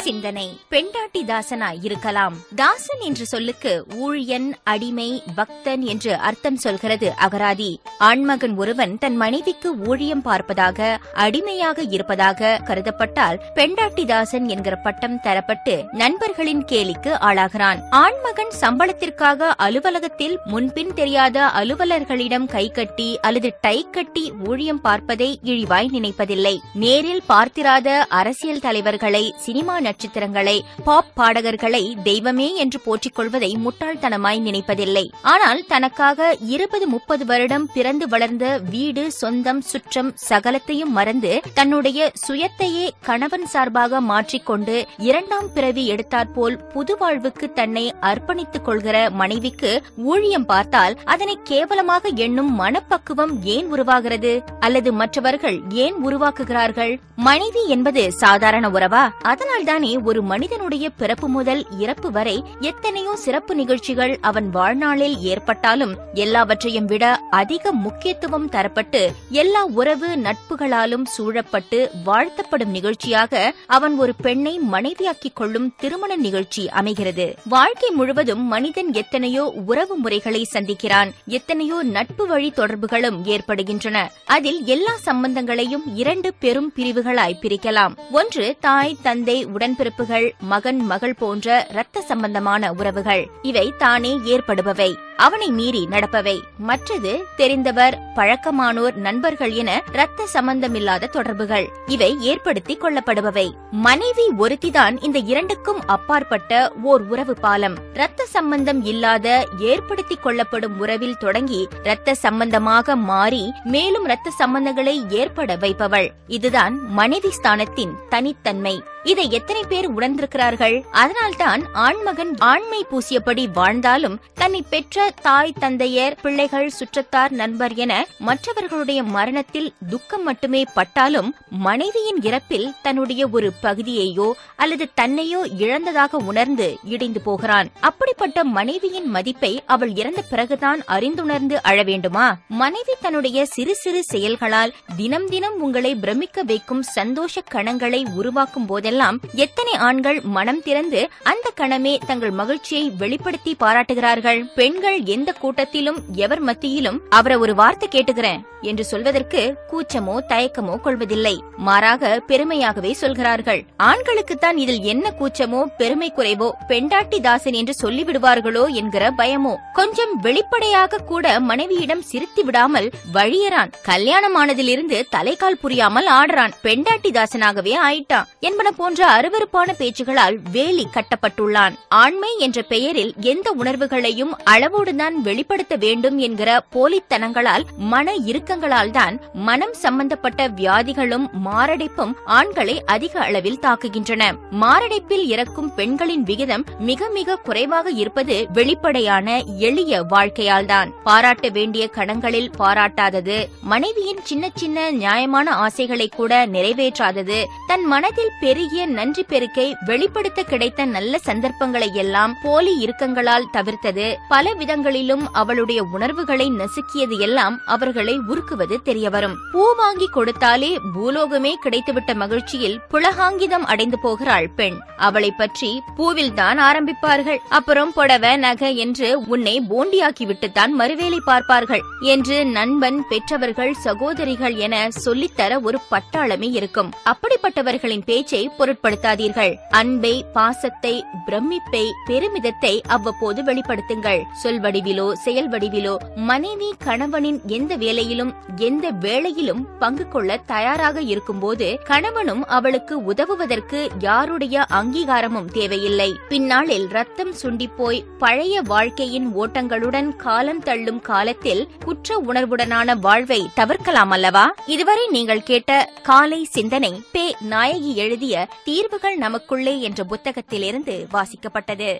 சிந்தனை. பெண்டாட்டி தாசனாய் இருக்கலாம். தாசன் என்ற சொல்லுக்கு ஊழியன், அடிமை, பக்தன் என்று அர்த்தம் சொல்கிறது அகராதி. ஆண்மகன் ஒருவன் தன் மனைவிக்கு ஊழியம் பார்ப்பதாக, அடிமையாக இருப்பதாக கருதப்பட்டால் பெண்டாட்டி தாசன் என்கிற பட்டம் தரப்பட்டு நண்பர்களின் கேலிக்கு ஆளாகிறான். ஆண்மகன் சம்பளத்திற்காக அலுவலகத்தில் முன்பின் தெரியாத அலுவலர்களிடம் கை கட்டி அல்லது டை கட்டி ஊழியம் பார்ப்பதை இழிவாய் நினைப்பதில்லை. நேரில் பார்த்திராத அரசியல் தலைவர்களை, சினிமா நட்சத்திரங்களை, பாப் பாடகர்களை தெய்வமே என்று போற்றிக் கொள்வதை முட்டாள்தனமாய் நினைப்பதில்லை. ஆனால் தனக்காக 20-30 வருடம் பிறந்து வளர்ந்த வீடு, சொந்தம், சுற்றம் சகலத்தையும் மறந்து தன்னுடைய சுயத்தையே கணவன் சார்பாக மாற்றிக்கொண்டு இரண்டாம் பிறவி எடுத்தாற்போல் புது வாழ்வுக்கு தன்னை அர்ப்பணித்துக் கொள்கிற மனைவிக்கு ஊழியம் பார்த்தால் அதனை கேவலமாக எண்ணும் மனப்பக்குவம் ஏன் உருவாகிறது? அல்லது மற்றவர்கள் ஏன் உருவாக்குகிறார்கள்? மனைவி என்பது சாதாரண உறவா? அதனால்தானே ஒரு மனிதனுடைய பிறப்பு முதல் இறப்பு வரை எத்தனையோ சிறப்பு நிகழ்ச்சிகள் அவன் வாழ்நாளில் ஏற்பட்டாலும் எல்லாவற்றையும் விட அதிக முக்கியத்துவம் தரப்பட்டு எல்லா உறவு நட்புகளாலும் சூழப்பட்டு வாழ்த்தப்படும் நிகழ்ச்சியாக அவன் ஒரு பெண்ணை மனைவியாக்கிக் கொள்ளும் திருமண நிகழ்ச்சி அமைகிறது. வாழ்க்கை முழுவதும் மனிதன் எத்தனையோ உறவு முறைகளை சந்திக்கிறான். எத்தனையோ நட்பு வழி தொடர்புகளும் ஏற்படுகின்றன. அதில் எல்லா சம்பந்தங்களையும் 2 பெரும் பிரிவுகளாய் பிரிக்கலாம். ஒன்று தாய், தந்தை, உடன்பிறப்புகள், மகன், மகள் போன்ற இரத்த சம்பந்தமான உறவுகள். இவை தானே ஏற்படுபவை, அவனை மீறி நடப்பவை. மற்றது தெரிந்தவர், பழக்கமானோர், நண்பர்கள் என இரத்த சம்பந்தமில்லாத தொடர்புகள். இவை ஏற்படுத்திக் கொள்ளப்படுபவை. மனைவி ஒருத்திதான் இந்த 2க்கும் அப்பாற்பட்ட ஓர் உறவு பாலம். இரத்த சம்பந்தம் இல்லாத ஏற்படுத்திக் கொள்ளப்படும் உறவில் தொடங்கி இரத்த சம்பந்தமாக மாறி மேலும் இரத்த சம்பந்தங்களை ஏற்பட வைப்பவள். இதுதான் மனைவி ஸ்தானத்தின் தனித்தன்மை. இதை எத்தனை பேர் உணர்ந்திருக்கிறார்கள்? அதனால்தான் ஆண்மகன் ஆண்மை பூசியபடி வாழ்ந்தாலும் தன்னை பெற்ற தாய், தந்தையர், பிள்ளைகள், சுற்றத்தார், நண்பர் என மற்றவர்களுடைய மரணத்தில் துக்கம் மட்டுமே பட்டாலும் மனைவியின் இறப்பில் தன்னுடைய ஒரு பகுதியையோ அல்லது தன்னையோ இழந்ததாக உணர்ந்து இடிந்து போகிறான். அப்படிப்பட்ட மனைவியின் மதிப்பை அவள் இறந்த பிறகுதான் அறிந்துணர்ந்து அழ வேண்டுமா? மனைவி தன்னுடைய சிறு சிறு செயல்களால் தினம் தினம் உங்களை பிரமிக்க வைக்கும் சந்தோஷ கணங்களை உருவாக்கும் போதெல்லாம் எத்தனை ஆண்கள் மனம் திறந்து அந்த கணமே தங்கள் மகிழ்ச்சியை வெளிப்படுத்தி பாராட்டுகிறார்கள்? பெண்கள் எந்த கூட்டத்திலும் எவர் மத்தியிலும் அவரை ஒரு வார்த்தை கேட்டுக்கிறேன் என்று சொல்வதற்கு கூச்சமோ தயக்கமோ கொள்வதில்லை. மாறாக பெருமையாகவே சொல்கிறார்கள். ஆண்களுக்குத்தான் இதில் என்ன கூச்சமோ பெருமை குறைவோ பெண்டாட்டி தாசன் என்று சொல்லிவிடுவார்களோ என்கிற பயமோ. கொஞ்சம் வெளிப்படையாக கூட மனைவியிடம் சிரித்து விடாமல் வழியறான். கல்யாணமானதிலிருந்து தலைக்கால் புரியாமல் ஆடுறான். பெண்டாட்டி தாசனாகவே ஆயிட்டான் என்பன போன்ற அருவருப்பான பேச்சுகளால் வேலி கட்டப்பட்டுள்ளான். ஆண்மை என்ற பெயரில் எந்த உணர்வுகளையும் அளவோடுதான் வெளிப்படுத்த வேண்டும் என்கிற போலித்தனங்களால், மன இறுக்கங்களால் தான் மனம் சம்பந்தப்பட்ட வியாதிகளும் மாரடைப்பும் ஆண்களை அதிக அளவில் தாக்குகின்றன. மாரடைப்பில் இறக்கும் பெண்களின் விகிதம் மிக மிக குறைவாக இருப்பது வெளிப்படையான எளிய வாழ்க்கையால்தான். பாராட்ட வேண்டிய கணங்களில் பாராட்டாதது, மனைவியின் சின்ன சின்ன நியாயமான ஆசைகளை கூட நிறைவேற்றாதது, தன் மனதில் பெருகிய நன்றி பெருக்கை வெளிப்படுத்த கிடைத்த நல்ல சந்தர்ப்பங்களை எல்லாம் போலி இறுக்கங்களால் தவிர்த்தது, பல விதங்களிலும் அவளுடைய உணர்வுகளை நசுக்கியது எல்லாம் அவர்களை உருக்குவது தெரியவரும். பூ வாங்கி கொடுத்தாலே பூலோகமே கிடைத்துவிட்ட மகிழ்ச்சியில் புலகாங்கிதம் அடைந்து போகிறாள் பெண். அவளை பற்றி பூவில்தான் ஆரம்பிப்பார்கள். அப்புறம் புடவை, நகை என்று உன்னை போண்டியாக்கிவிட்டுத்தான் மறுவேளை பார்ப்பார்கள் என்று நண்பன், பெற்றவர்கள், சகோதரிகள் என சொல்லித்தர ஒரு பட்டாளமே இருக்கும். அப்படிப்பட்டவர்களின் பேச்சை பொருட்படுத்தாதீர்கள். அன்பை, பாசத்தை, பிரமிப்பை, பெருமிதத்தை அவ்வப்போது வெளிப்படுத்துங்கள். சொல் வடிவிலோ செயல் வடிவிலோ. மனைவி கணவனின் எந்த வேலையிலும் எந்த வேளையிலும் பங்கு கொள்ள தயாராக இருக்கும்போது கணவனும் அவளுக்கு உதவுவதற்கு யாருடைய அங்கீகாரமும் தேவையில்லை. பின்னாளில் ரத்தம் சுண்டிப்போய் பழைய வாழ்க்கையின் ஓட்டங்களுடன் காலம் தள்ளும் காலத்தில் குற்ற உணர்வுடனான வாழ்வை தவிர்க்கலாம் அல்லவா? இதுவரை நீங்கள் கேட்ட காலை சிந்தனை பே. நாயகி எழுதிய தீர்வுகள் நமக்குள்ளே என்ற புத்தகத்திலிருந்து வாசிக்கப்பட்டது.